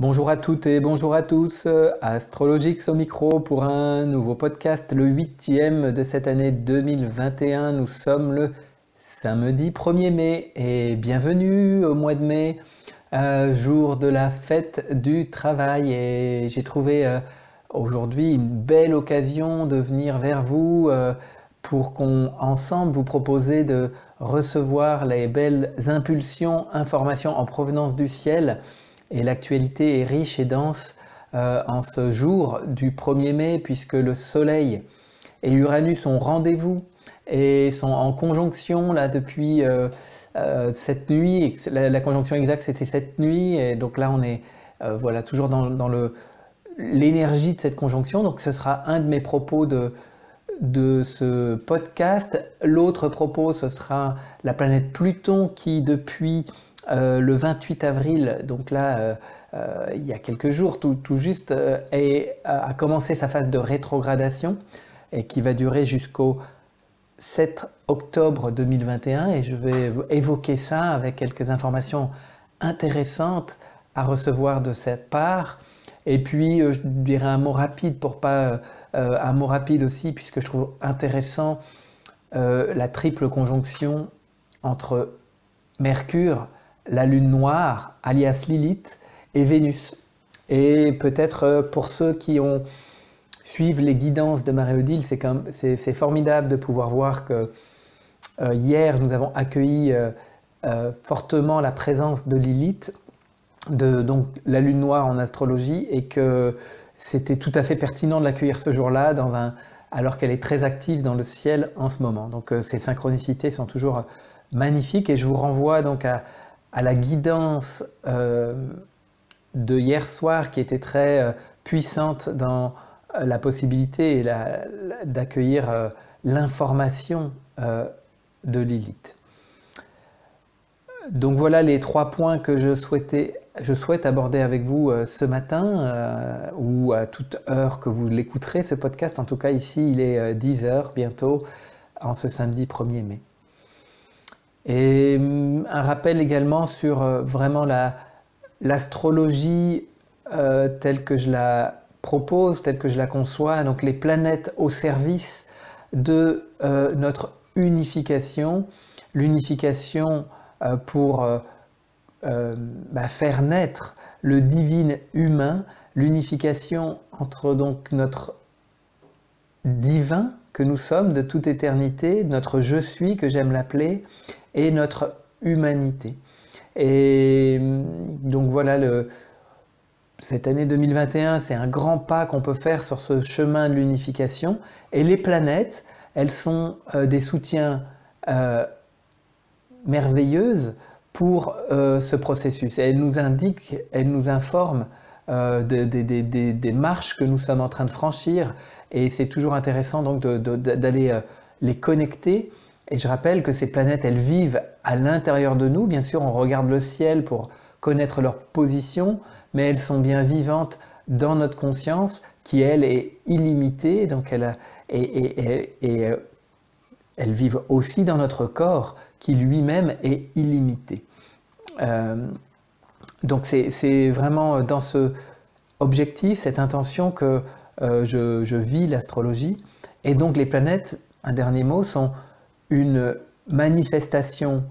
Bonjour à toutes et bonjour à tous, Astrologix au micro pour un nouveau podcast, le 8e de cette année 2021. Nous sommes le samedi 1er mai et bienvenue au mois de mai, jour de la fête du travail. Et j'ai trouvé aujourd'hui une belle occasion de venir vers vous pour qu'on ensemble vous proposer de recevoir les belles impulsions, informations en provenance du ciel. Et l'actualité est riche et dense en ce jour du 1er mai, puisque le Soleil et Uranus ont rendez-vous et sont en conjonction là depuis cette nuit. La conjonction exacte c'était cette nuit, et donc là on est voilà, toujours dans l'énergie de cette conjonction. Donc ce sera un de mes propos de ce podcast. L'autre propos, ce sera la planète Pluton qui depuis le 28 avril, donc là il y a quelques jours tout juste, a commencé sa phase de rétrogradation et qui va durer jusqu'au 7 octobre 2021, et je vais évoquer ça avec quelques informations intéressantes à recevoir de cette part. Et puis je dirais un mot rapide pour pas un mot rapide aussi, puisque je trouve intéressant la triple conjonction entre Mercure, la lune noire, alias Lilith, et Vénus. Et peut-être pour ceux qui suivent les guidances de Marie-Odile, c'est formidable de pouvoir voir que hier nous avons accueilli fortement la présence de Lilith, donc la lune noire en astrologie, et que c'était tout à fait pertinent de l'accueillir ce jour-là alors qu'elle est très active dans le ciel en ce moment. Donc ces synchronicités sont toujours magnifiques, et je vous renvoie donc à la guidance de hier soir, qui était très puissante dans la possibilité d'accueillir l'information de Lilith. Donc voilà les 3 points que je souhaite aborder avec vous ce matin, ou à toute heure que vous l'écouterez, ce podcast. En tout cas ici il est 10h bientôt, en ce samedi 1er mai. Et un rappel également sur vraiment l'astrologie telle que je la propose, telle que je la conçois, donc les planètes au service de notre unification, l'unification pour faire naître le divin humain, l'unification entre donc notre divin que nous sommes de toute éternité, notre je suis que j'aime l'appeler, et notre humanité. Et donc voilà, cette année 2021, c'est un grand pas qu'on peut faire sur ce chemin de l'unification. Et les planètes, elles sont des soutiens merveilleuses pour ce processus. Et elles nous indiquent, elles nous informent des marches que nous sommes en train de franchir. Et c'est toujours intéressant donc d'aller les connecter. Et je rappelle que ces planètes, elles vivent à l'intérieur de nous. Bien sûr, on regarde le ciel pour connaître leur position, mais elles sont bien vivantes dans notre conscience, qui elle est illimitée. Donc elles vivent aussi dans notre corps, qui lui-même est illimité. Donc c'est vraiment dans ce objectif, cette intention que je vis l'astrologie. Et donc les planètes, un dernier mot, sont une manifestation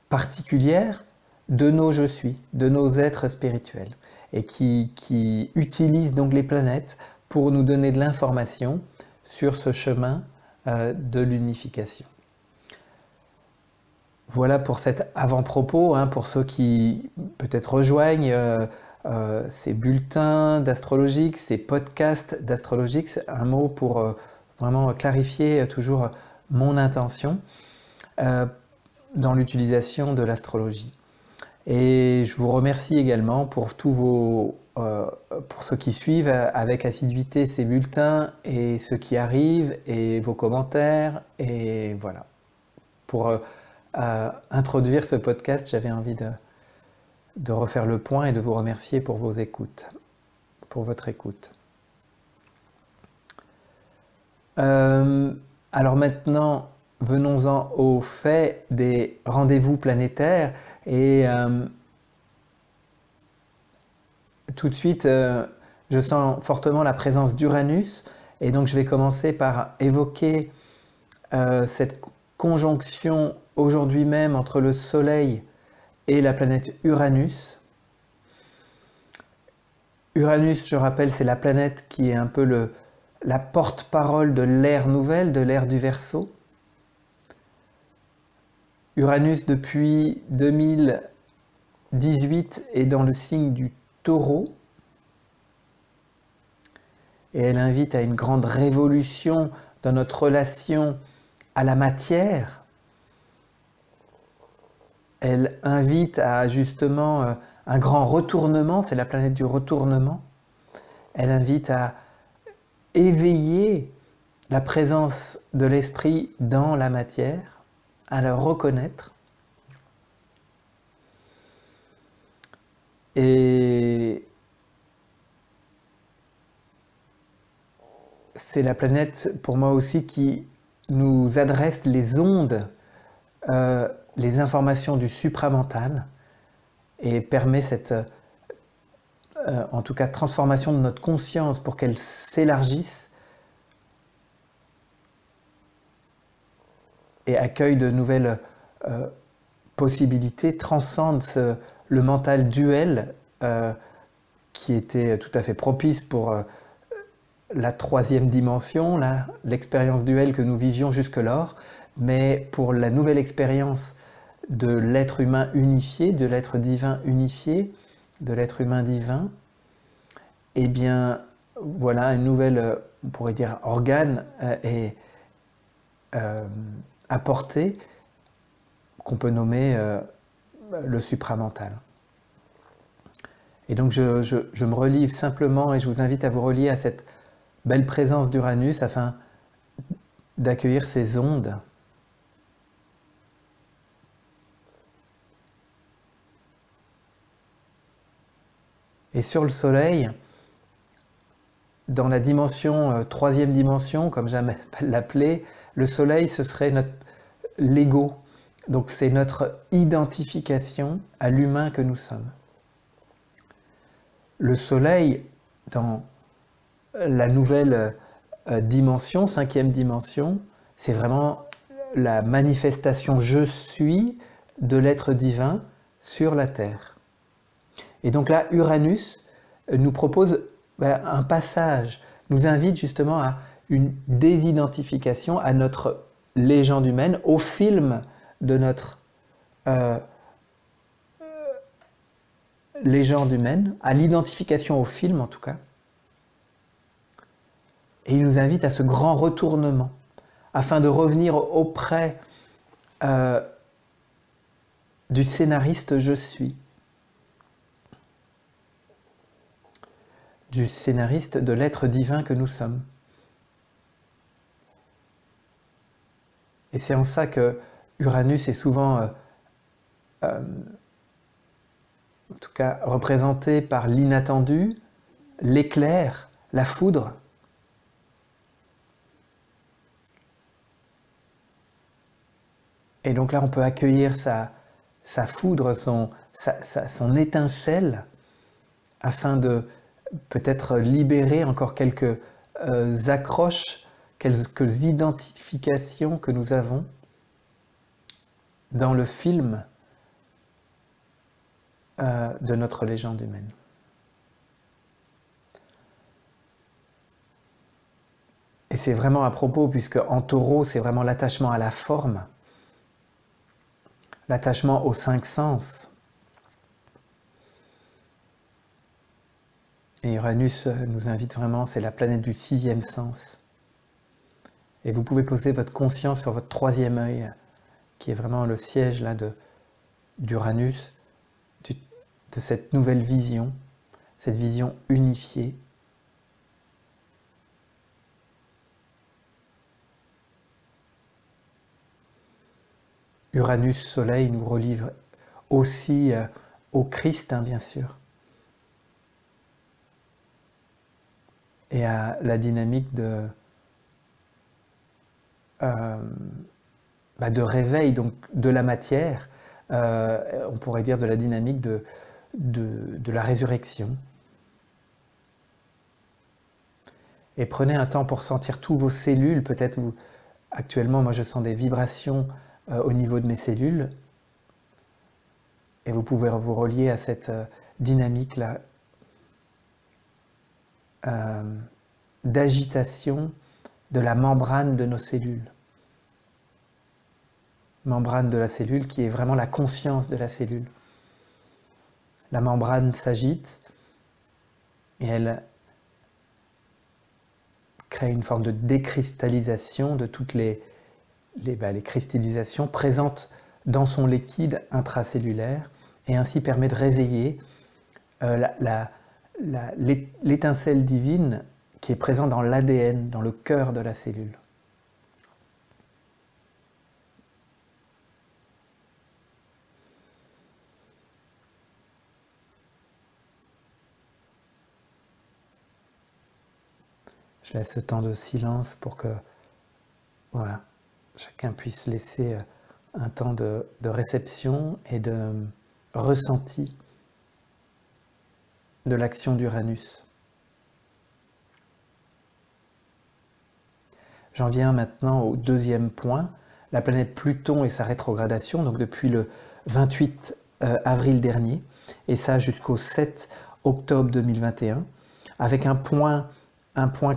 particulière de nos je suis, de nos êtres spirituels, et qui utilisent donc les planètes pour nous donner de l'information sur ce chemin de l'unification. Voilà pour cet avant-propos, pour ceux qui peut-être rejoignent ces bulletins d'Astrologix, ces podcasts d'Astrologix. Un mot pour vraiment clarifier toujours mon intention dans l'utilisation de l'astrologie. Et je vous remercie également pour pour ceux qui suivent avec assiduité ces bulletins, et ceux qui arrivent, et vos commentaires. Et voilà. Pour introduire ce podcast, j'avais envie de refaire le point et de vous remercier pour votre écoute. Alors maintenant, venons-en au fait des rendez-vous planétaires. Et tout de suite, je sens fortement la présence d'Uranus, et donc je vais commencer par évoquer cette conjonction aujourd'hui même entre le Soleil et la planète Uranus. Uranus, je rappelle, c'est la planète qui est un peu la porte-parole de l'ère nouvelle, de l'ère du Verseau. Uranus, depuis 2018, est dans le signe du Taureau. Et elle invite à une grande révolution dans notre relation à la matière. Elle invite à justement un grand retournement, c'est la planète du retournement. Elle invite à éveiller la présence de l'esprit dans la matière, à la reconnaître. Et c'est la planète, pour moi aussi, qui nous adresse les ondes, les informations du supramental, et permet cette, en tout cas, transformation de notre conscience pour qu'elle s'élargisse et accueille de nouvelles possibilités, transcende le mental duel qui était tout à fait propice pour la troisième dimension, l'expérience duel que nous vivions jusque-lors, mais pour la nouvelle expérience de l'être humain unifié, de l'être divin unifié, de l'être humain divin, eh bien voilà un nouvel, on pourrait dire, organe est apporté, qu'on peut nommer le supramental. Et donc je me relie simplement, et je vous invite à vous relier à cette belle présence d'Uranus afin d'accueillir ces ondes. Et sur le Soleil, dans la dimension, troisième dimension, comme j'aime l'appeler, le Soleil, ce serait l'ego. Donc c'est notre identification à l'humain que nous sommes. Le Soleil, dans la nouvelle dimension, cinquième dimension, c'est vraiment la manifestation je suis de l'être divin sur la Terre. Et donc là, Uranus nous propose un passage, nous invite justement à une désidentification à notre légende humaine, au film de notre légende humaine, à l'identification au film en tout cas. Et il nous invite à ce grand retournement, afin de revenir auprès du scénariste je suis, du scénariste de l'être divin que nous sommes. Et c'est en ça que Uranus est souvent, en tout cas, représenté par l'inattendu, l'éclair, la foudre. Et donc là, on peut accueillir sa foudre, son étincelle, afin de peut-être libérer encore quelques accroches, quelques identifications que nous avons dans le film de notre légende humaine. Et c'est vraiment à propos, puisque en Taureau, c'est vraiment l'attachement à la forme, l'attachement aux cinq sens. Et Uranus nous invite vraiment, c'est la planète du sixième sens. Et vous pouvez poser votre conscience sur votre troisième œil, qui est vraiment le siège là d'Uranus, de cette nouvelle vision, cette vision unifiée. Uranus, Soleil, nous relie aussi au Christ, bien sûr, et à la dynamique de réveil donc, de la matière, on pourrait dire de la dynamique de la résurrection. Et prenez un temps pour sentir tous vos cellules. Peut-être vous, actuellement, moi je sens des vibrations au niveau de mes cellules. Et vous pouvez vous relier à cette dynamique-là d'agitation de la membrane de nos cellules. Membrane de la cellule qui est vraiment la conscience de la cellule. La membrane s'agite et elle crée une forme de décristallisation de toutes les cristallisations présentes dans son liquide intracellulaire et ainsi permet de réveiller l'étincelle divine qui est présente dans l'ADN, dans le cœur de la cellule. Je laisse ce temps de silence pour que voilà, chacun puisse laisser un temps de réception et de ressenti de l'action d'Uranus. J'en viens maintenant au deuxième point, la planète Pluton et sa rétrogradation, donc depuis le 28 avril dernier, et ça jusqu'au 7 octobre 2021, avec un point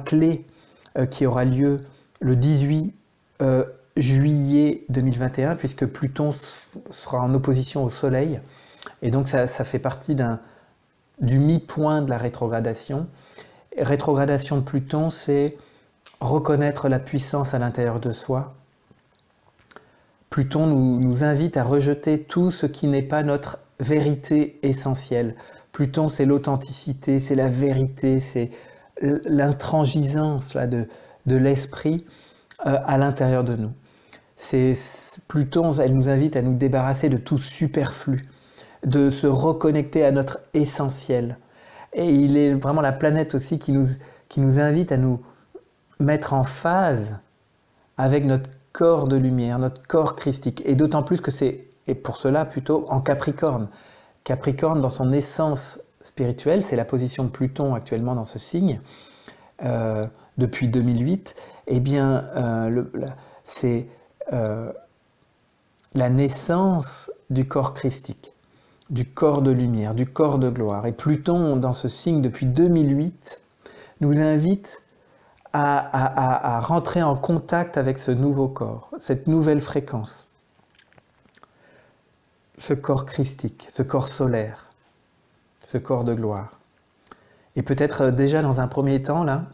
clé qui aura lieu le 18 juillet 2021, puisque Pluton sera en opposition au Soleil, et donc ça fait partie du mi-point de la rétrogradation. Rétrogradation de Pluton, c'est reconnaître la puissance à l'intérieur de soi. Pluton nous invite à rejeter tout ce qui n'est pas notre vérité essentielle. Pluton, c'est l'authenticité, c'est la vérité, c'est l'intransigeance de l'esprit à l'intérieur de nous. Pluton, elle nous invite à nous débarrasser de tout superflu, de se reconnecter à notre essentiel. Et il est vraiment la planète aussi qui nous invite à nous mettre en phase avec notre corps de lumière, notre corps christique. Et d'autant plus que et pour cela plutôt en Capricorne. Capricorne, dans son essence spirituelle, c'est la position de Pluton actuellement dans ce signe, depuis 2008, eh bien, c'est la naissance du corps christique, du corps de lumière, du corps de gloire. Et Pluton, dans ce signe depuis 2008, nous invite à rentrer en contact avec ce nouveau corps, cette nouvelle fréquence, ce corps christique, ce corps solaire, ce corps de gloire. Et peut-être déjà dans un premier temps, là,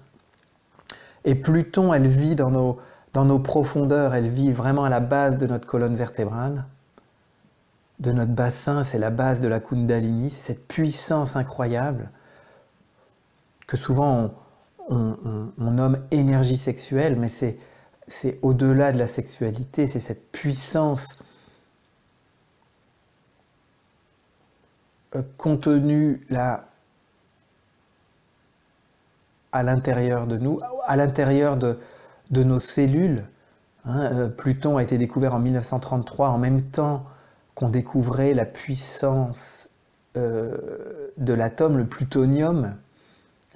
et Pluton, elle vit dans nos profondeurs, elle vit vraiment à la base de notre colonne vertébrale, de notre bassin, c'est la base de la Kundalini, c'est cette puissance incroyable que souvent on nomme énergie sexuelle, mais c'est au-delà de la sexualité, c'est cette puissance contenue là à l'intérieur de nous, à l'intérieur de nos cellules. Pluton a été découvert en 1933, en même temps qu'on découvrait la puissance de l'atome, le plutonium,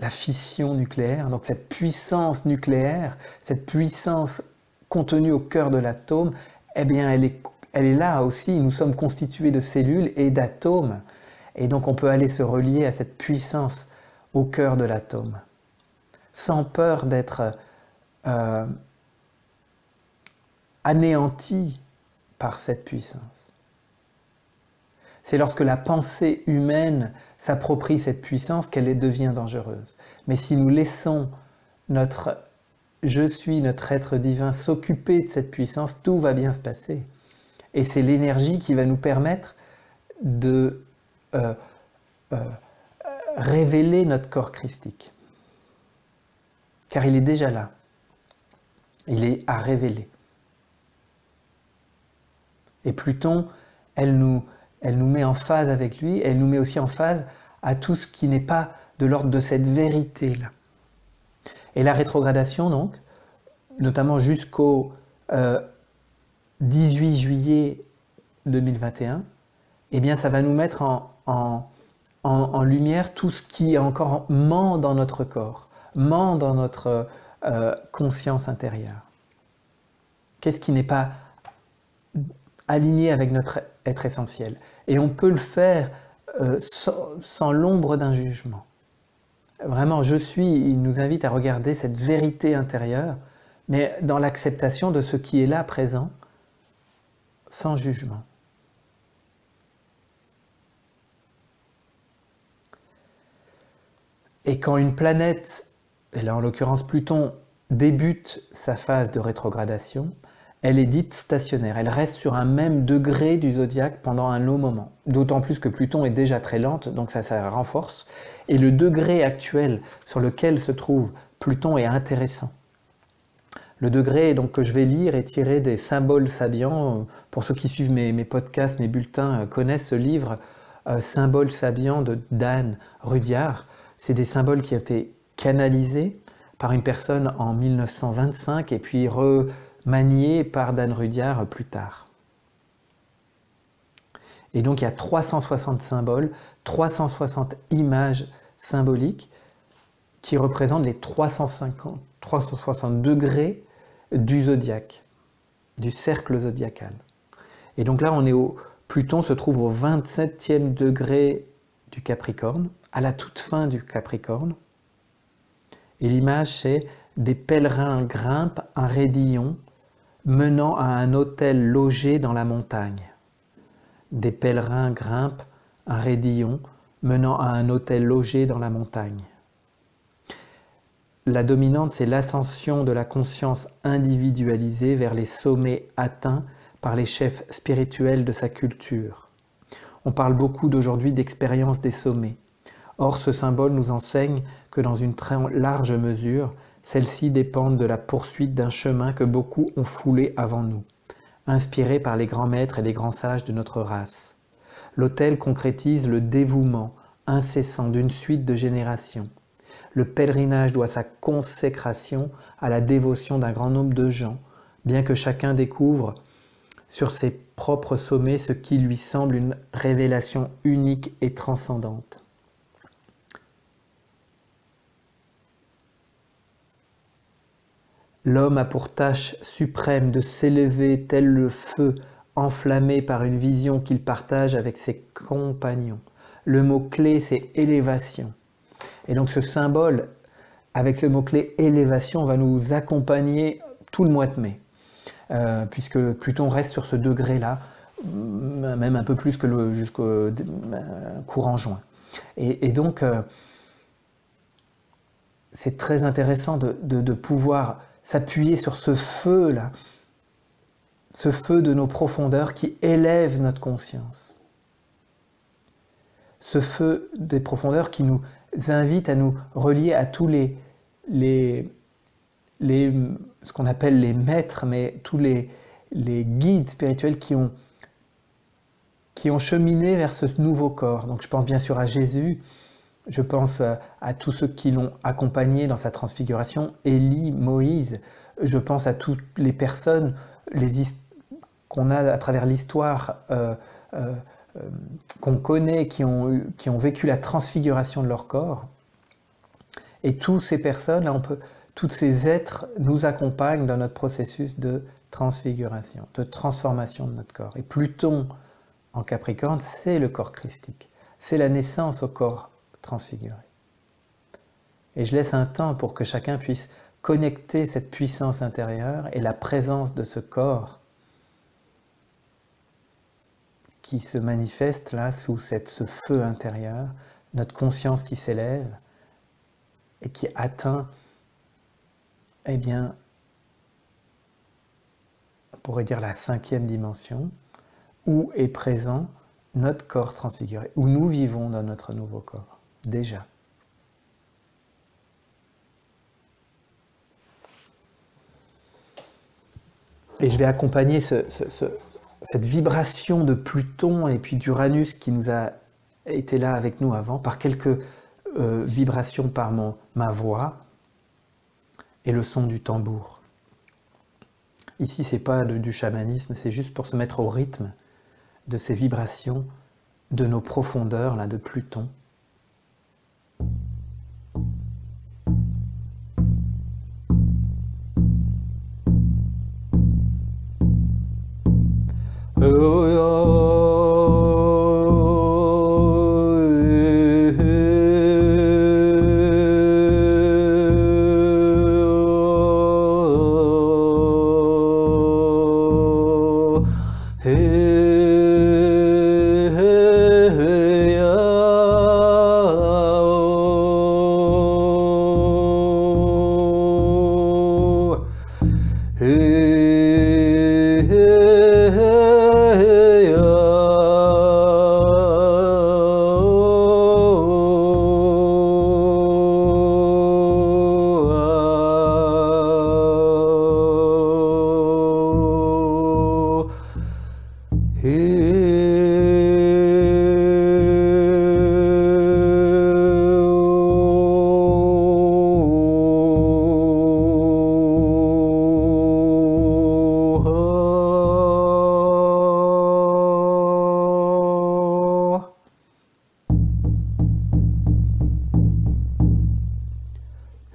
la fission nucléaire. Donc cette puissance nucléaire, cette puissance contenue au cœur de l'atome, eh bien elle est là aussi. Nous sommes constitués de cellules et d'atomes. Et donc on peut aller se relier à cette puissance au cœur de l'atome, sans peur d'être anéanti par cette puissance. C'est lorsque la pensée humaine s'approprie cette puissance qu'elle devient dangereuse. Mais si nous laissons notre je suis, notre être divin s'occuper de cette puissance, tout va bien se passer. Et c'est l'énergie qui va nous permettre de révéler notre corps christique. Car il est déjà là. Il est à révéler. Et Pluton, elle nous met en phase avec lui, elle nous met aussi en phase à tout ce qui n'est pas de l'ordre de cette vérité-là. Et la rétrogradation, donc, notamment jusqu'au 18 juillet 2021, eh bien, ça va nous mettre en lumière tout ce qui est encore ment dans notre corps, ment dans notre conscience intérieure? Qu'est-ce qui n'est pas aligné avec notre être essentiel? Et on peut le faire sans l'ombre d'un jugement. Vraiment, il nous invite à regarder cette vérité intérieure, mais dans l'acceptation de ce qui est là présent, sans jugement. Et quand une planète, et là en l'occurrence Pluton, débute sa phase de rétrogradation, elle est dite stationnaire. Elle reste sur un même degré du zodiaque pendant un long moment. D'autant plus que Pluton est déjà très lente, donc ça renforce. Et le degré actuel sur lequel se trouve Pluton est intéressant. Le degré donc, que je vais lire est tiré des Symboles Sabiens. Pour ceux qui suivent mes podcasts, mes bulletins, connaissent ce livre, Symboles Sabiens de Dan Rudyard. C'est des symboles qui ont été canalisés par une personne en 1925 et puis remaniés par Dan Rudyard plus tard. Et donc il y a 360 symboles, 360 images symboliques qui représentent les 360 degrés du zodiaque, du cercle zodiacal. Et donc là, Pluton se trouve au 27e degré du Capricorne, à la toute fin du Capricorne. Et l'image, c'est des pèlerins grimpent un raidillon menant à un hôtel logé dans la montagne. Des pèlerins grimpent un raidillon menant à un hôtel logé dans la montagne. La dominante, c'est l'ascension de la conscience individualisée vers les sommets atteints par les chefs spirituels de sa culture. On parle beaucoup d'aujourd'hui d'expérience des sommets. Or, ce symbole nous enseigne que dans une très large mesure, celles-ci dépendent de la poursuite d'un chemin que beaucoup ont foulé avant nous, inspiré par les grands maîtres et les grands sages de notre race. L'autel concrétise le dévouement incessant d'une suite de générations. Le pèlerinage doit sa consécration à la dévotion d'un grand nombre de gens, bien que chacun découvre sur ses propres sommets ce qui lui semble une révélation unique et transcendante. L'homme a pour tâche suprême de s'élever tel le feu enflammé par une vision qu'il partage avec ses compagnons. Le mot-clé, c'est élévation. Et donc ce symbole, avec ce mot-clé élévation, va nous accompagner tout le mois de mai, puisque Pluton reste sur ce degré-là, même un peu plus que jusqu'au courant juin. Et donc, c'est très intéressant de pouvoir s'appuyer sur ce feu-là, ce feu de nos profondeurs qui élève notre conscience. Ce feu des profondeurs qui nous invite à nous relier à tous ce qu'on appelle les maîtres, mais tous les guides spirituels qui ont cheminé vers ce nouveau corps. Donc je pense bien sûr à Jésus, je pense à tous ceux qui l'ont accompagné dans sa transfiguration, Élie, Moïse, je pense à toutes les personnes qu'on a à travers l'histoire, qu'on connaît, qui ont vécu la transfiguration de leur corps. Et toutes ces personnes, tous ces êtres nous accompagnent dans notre processus de transfiguration, de transformation de notre corps. Et Pluton en Capricorne, c'est le corps christique. C'est la naissance au corps transfiguré. Et je laisse un temps pour que chacun puisse connecter cette puissance intérieure et la présence de ce corps qui se manifeste là sous ce feu intérieur, notre conscience qui s'élève et qui atteint, eh bien, on pourrait dire la 5e dimension, où est présent notre corps transfiguré, où nous vivons dans notre nouveau corps, déjà. Et je vais accompagner cette vibration de Pluton et puis d'Uranus qui nous a été là avec nous avant, par quelques vibrations par ma voix et le son du tambour. Ici, c'est pas du chamanisme, c'est juste pour se mettre au rythme de ces vibrations, de nos profondeurs là, de Pluton.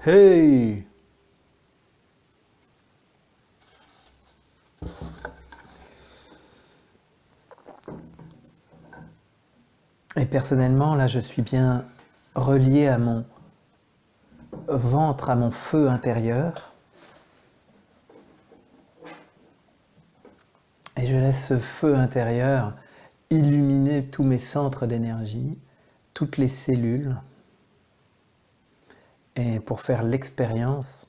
Hey! Et personnellement, là, je suis bien relié à mon ventre, à mon feu intérieur. Et je laisse ce feu intérieur illuminer tous mes centres d'énergie, toutes les cellules, et pour faire l'expérience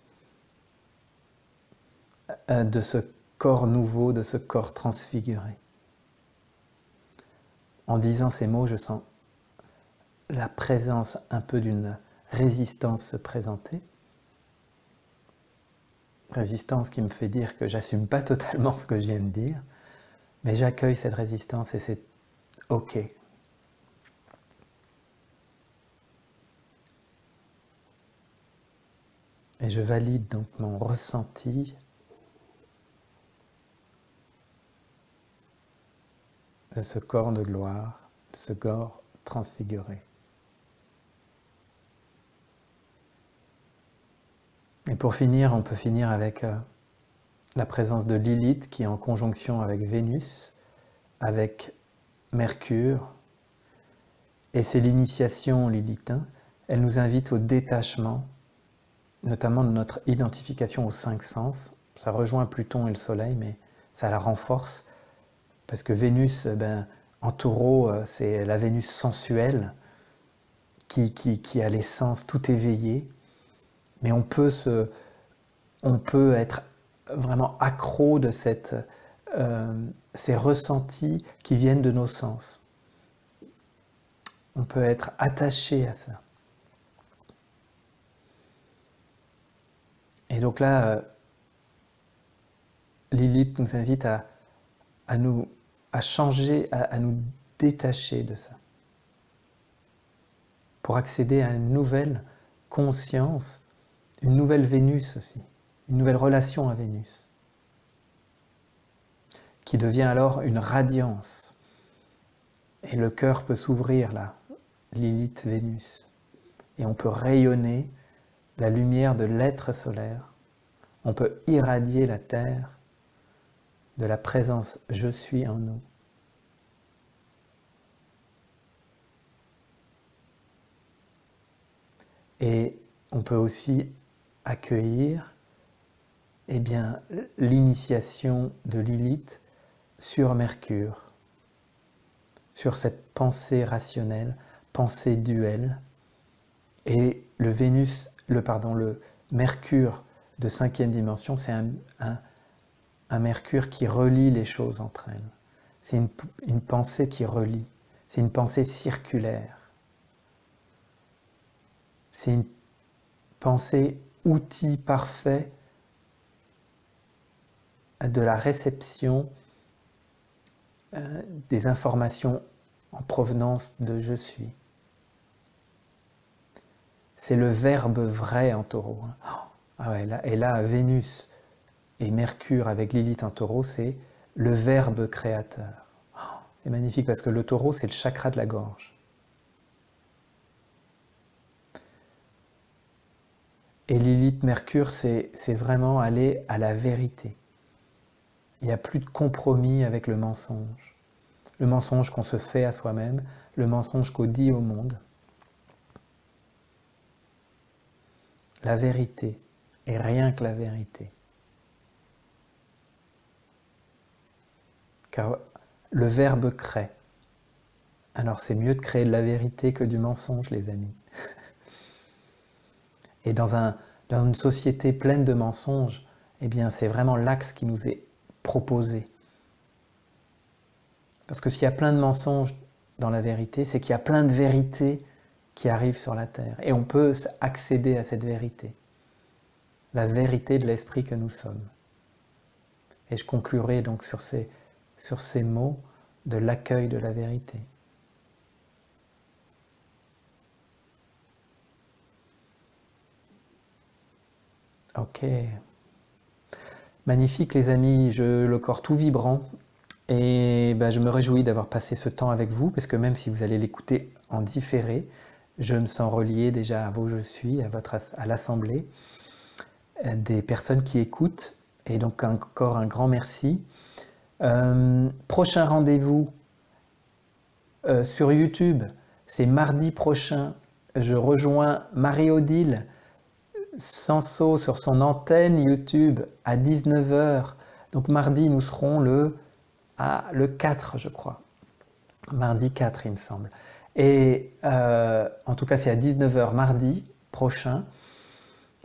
de ce corps nouveau, de ce corps transfiguré. En disant ces mots, je sens la présence un peu d'une résistance se présenter. Résistance qui me fait dire que j'assume pas totalement ce que je viens de dire, mais j'accueille cette résistance et c'est OK. Et je valide donc mon ressenti de ce corps de gloire, de ce corps transfiguré. Et pour finir, on peut finir avec la présence de Lilith qui est en conjonction avec Vénus, avec Mercure. Et c'est l'initiation lilithin. Elle nous invite au détachement, notamment de notre identification aux 5 sens. Ça rejoint Pluton et le Soleil, mais ça la renforce. Parce que Vénus, en taureau, c'est la Vénus sensuelle qui a les sens tout éveillés. Mais on peut être vraiment accro de ces ressentis qui viennent de nos sens. On peut être attaché à ça. Et donc là, Lilith nous invite à changer, à nous détacher de ça. Pour accéder à une nouvelle conscience, une nouvelle Vénus aussi, une nouvelle relation à Vénus, qui devient alors une radiance. Et le cœur peut s'ouvrir là, Lilith, Vénus. Et on peut rayonner la lumière de l'être solaire. On peut irradier la Terre de la présence « Je suis » en nous. Et on peut aussi accueillir l'initiation de Lilith sur Mercure, sur cette pensée rationnelle, pensée duelle, et le Mercure de 5e dimension, c'est un Mercure qui relie les choses entre elles. C'est une pensée qui relie, c'est une pensée circulaire. C'est une pensée outil parfait de la réception des informations en provenance de « je suis ». C'est le verbe vrai en taureau. Ah ouais, et là, Vénus et Mercure avec Lilith en taureau, c'est le verbe créateur. C'est magnifique parce que le taureau, c'est le chakra de la gorge. Et Lilith, Mercure, c'est vraiment aller à la vérité. Il n'y a plus de compromis avec le mensonge. Le mensonge qu'on se fait à soi-même, le mensonge qu'on dit au monde. La vérité, et rien que la vérité. Car le verbe crée. Alors c'est mieux de créer de la vérité que du mensonge, les amis. Et dans une société pleine de mensonges, eh bien c'est vraiment l'axe qui nous est proposé. Parce que s'il y a plein de mensonges dans la vérité, c'est qu'il y a plein de vérités qui arrivent sur la Terre. Et on peut accéder à cette vérité. La vérité de l'esprit que nous sommes. Et je conclurai donc sur ces mots de l'accueil de la vérité. Ok. Magnifique les amis, le corps tout vibrant. Et je me réjouis d'avoir passé ce temps avec vous, parce que même si vous allez l'écouter en différé, je me sens relié déjà à vos je suis, à l'Assemblée, des personnes qui écoutent. Et donc encore un grand merci. Prochain rendez-vous sur YouTube, c'est mardi prochain. Je rejoins Marie-Odile Sanso sur son antenne YouTube à 19 h. Donc mardi, nous serons le 4, je crois. Mardi 4, il me semble. Et en tout cas, c'est à 19 h mardi prochain.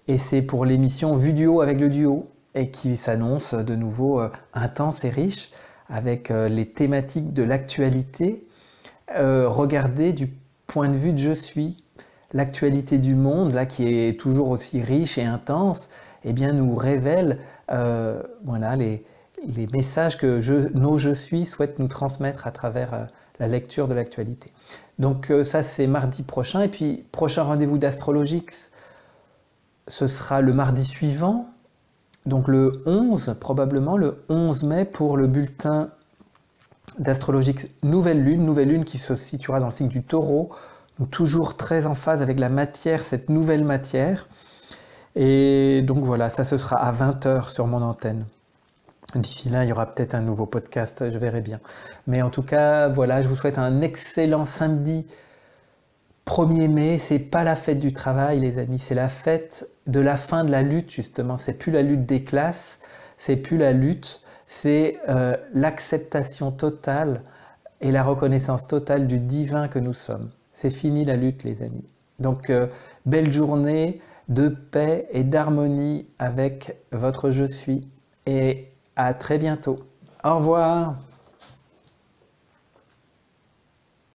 Et c'est pour l'émission Vue du haut avec le duo, et qui s'annonce de nouveau intense et riche, avec les thématiques de l'actualité. Regardez du point de vue de je suis. L'actualité du monde, là, qui est toujours aussi riche et intense, eh bien, nous révèle voilà, les messages que nos je suis souhaitent nous transmettre à travers la lecture de l'actualité. Donc ça, c'est mardi prochain. Et puis, prochain rendez-vous d'Astrologix, ce sera le mardi suivant, donc le 11, probablement le 11 mai, pour le bulletin d'Astrologix Nouvelle Lune qui se situera dans le signe du Taureau, donc toujours très en phase avec la matière, cette nouvelle matière. Et donc voilà, ça ce sera à 20 h sur mon antenne. D'ici là, il y aura peut-être un nouveau podcast, je verrai bien. Mais en tout cas, voilà, je vous souhaite un excellent samedi 1er mai. C'est pas la fête du travail, les amis, c'est la fête de la fin de la lutte, justement. C'est plus la lutte des classes, c'est plus la lutte, c'est l'acceptation totale et la reconnaissance totale du divin que nous sommes. C'est fini la lutte, les amis. Donc, belle journée de paix et d'harmonie avec votre je suis. Et à très bientôt. Au revoir.